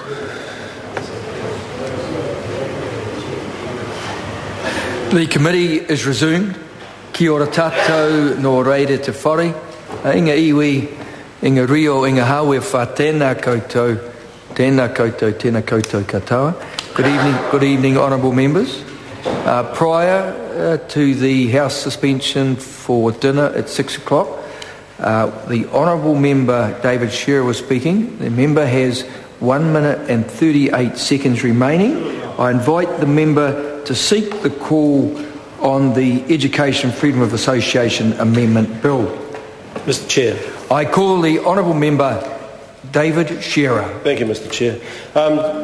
The committee is resumed. Kia ora tātou no reire te whare. Inga iwi, inga rio, inga hawe wha tēnā koutou, tēnā koutou katoa. Good evening, honourable members. Prior to the House suspension for dinner at 6 o'clock, the honourable member David Shearer was speaking. The member has 1 minute and 38 seconds remaining. I invite the member to seek the call on the Education Freedom of Association Amendment Bill. Mr. Chair. I call the honourable member David Shearer. Thank you, Mr. Chair.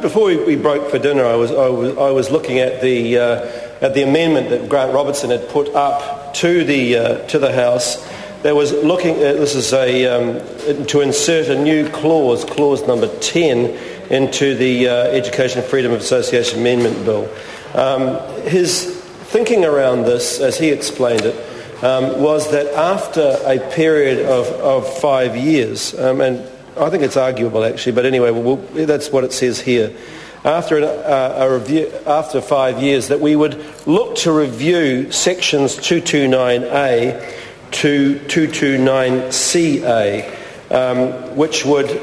Before we broke for dinner, I was looking at the amendment that Grant Robertson had put up to the House. That was looking at, this is to insert a new clause number 10, into the Education Freedom of Association Amendment Bill. His thinking around this, as he explained it, was that after a period of 5 years, and I think it's arguable actually, but anyway, that's what it says here. After a review, after 5 years, that we would look to review sections 229A to 229CA, which would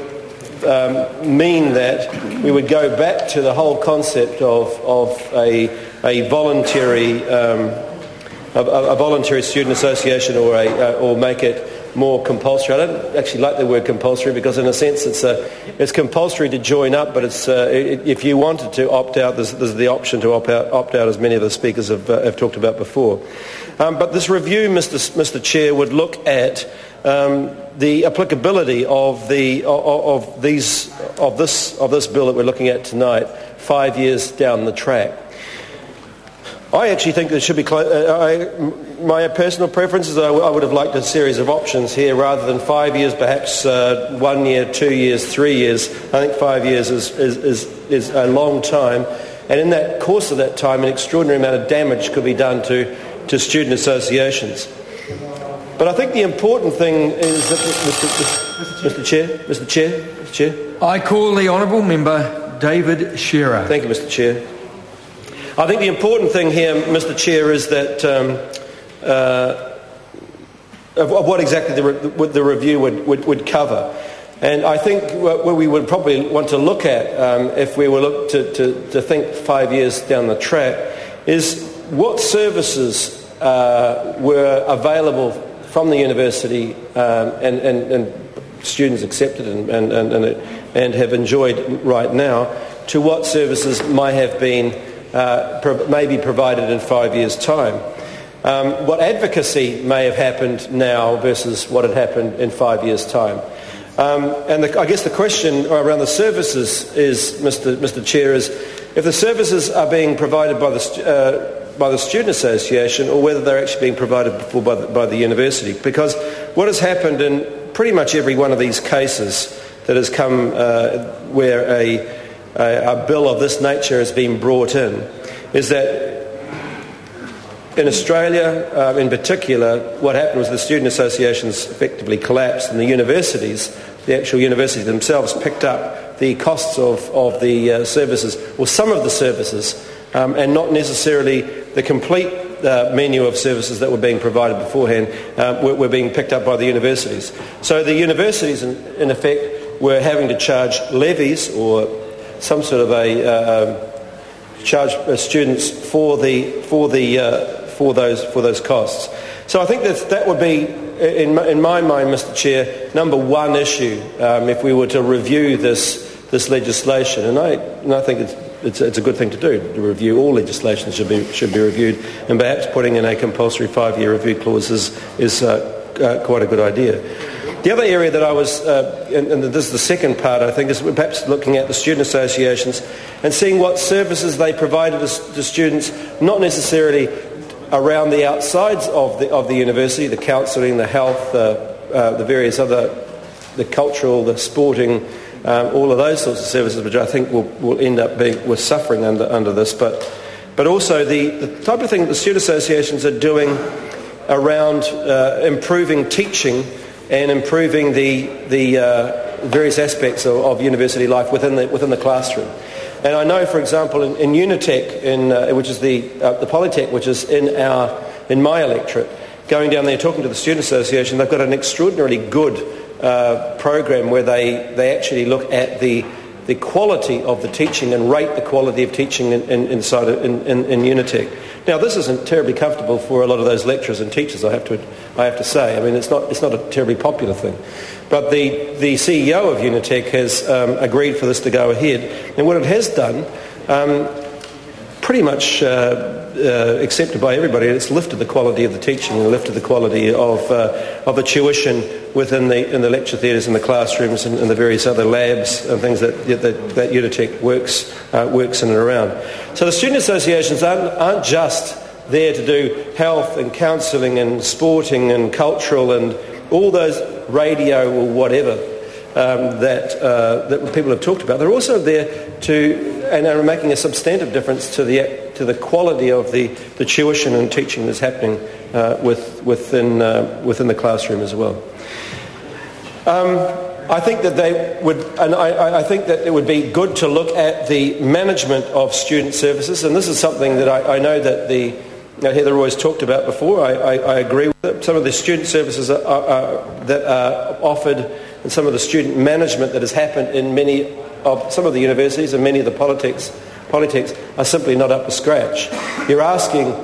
mean that we would go back to the whole concept of a voluntary student association, or make it more compulsory. I don't actually like the word compulsory, because in a sense it's compulsory to join up, but if you wanted to opt out, there's the option to opt out, as many of the speakers have talked about before. But this review, Mr. Chair, would look at the applicability of this bill that we're looking at tonight 5 years down the track. I actually think there should be. My personal preference is I would have liked a series of options here, rather than 5 years, perhaps 1 year, 2 years, 3 years. I think 5 years is a long time, and in that course of that time, an extraordinary amount of damage could be done to student associations. But I think the important thing is that, Mr. Chair. I call the honourable member David Shearer. Thank you, Mr. Chair. I think the important thing here, Mr. Chair, is that of what exactly the review would cover. And I think what we would probably want to look at, if we were to think 5 years down the track, is what services were available from the university and students accepted and have enjoyed right now, to what services might have been may be provided in 5 years' time. What advocacy may have happened now versus what had happened in 5 years' time. I guess the question around the services is, Mr. Chair, is if the services are being provided by the Student Association, or whether they're actually being provided before by the university. Because what has happened in pretty much every one of these cases that has come where a bill of this nature has been brought in, is that in Australia, in particular, what happened was the student associations effectively collapsed, and the actual universities themselves, picked up the costs of the services, or some of the services, and not necessarily the complete menu of services that were being provided beforehand were being picked up by the universities. So the universities, in effect, were having to charge levies, or some sort of charge students for those costs. So I think that would be, in my mind, Mr. Chair, number one issue if we were to review this legislation. And I think it's a good thing to do, to review all legislation should be reviewed, and perhaps putting in a compulsory 5-year review clause is quite a good idea. The other area that I was, and this is the second part, I think, is perhaps looking at the student associations and seeing what services they provided to students, not necessarily around the outsides of the university, the counselling, the health, the various other, the cultural, the sporting, all of those sorts of services, which I think will end up we're suffering under this, but also the type of thing that the student associations are doing around improving teaching and improving the various aspects of university life within the classroom. And I know, for example, in Unitec, which is the Polytech, which is in my electorate, going down there talking to the Student Association, they've got an extraordinarily good program where they actually look at the quality of the teaching and rate the quality of teaching in Unitec. Now, this isn't terribly comfortable for a lot of those lecturers and teachers, I have to say. I mean, it's not a terribly popular thing. But the CEO of Unitec has agreed for this to go ahead. And what it has done, pretty much accepted by everybody, it's lifted the quality of the teaching and lifted the quality of the tuition in the lecture theatres and the classrooms and the various other labs and things that Unitec works in and around. So the student associations aren't just there to do health and counselling and sporting and cultural and all those radio or whatever that people have talked about. They're also there and are making a substantive difference to the quality of the tuition and teaching that's happening within the classroom as well. I think that I think that it would be good to look at the management of student services, and this is something that I know that Heather always talked about before. I agree with it. Some of the student services that are offered and some of the student management that has happened in some of the universities and many of the polytechs are simply not up to scratch. You're asking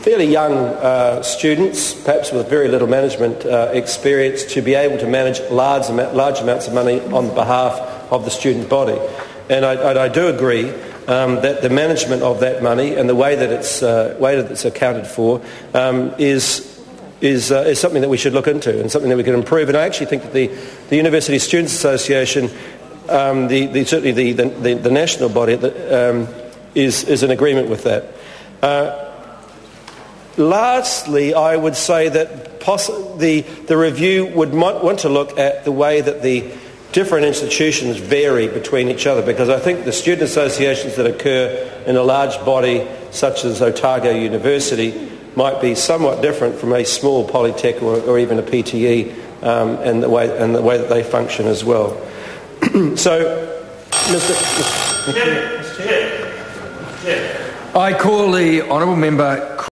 fairly young students, perhaps with very little management experience, to be able to manage large amounts of money on behalf of the student body. And I do agree that the management of that money and the way that it's accounted for is something that we should look into and something that we can improve. And I actually think that the University Students Association, certainly the national body, is in agreement with that. Lastly, I would say that the review would want to look at the way that the different institutions vary between each other, because I think the student associations that occur in a large body such as Otago University might be somewhat different from a small polytech or even a PTE, and the way that they function as well. So, Mr. I call the honourable member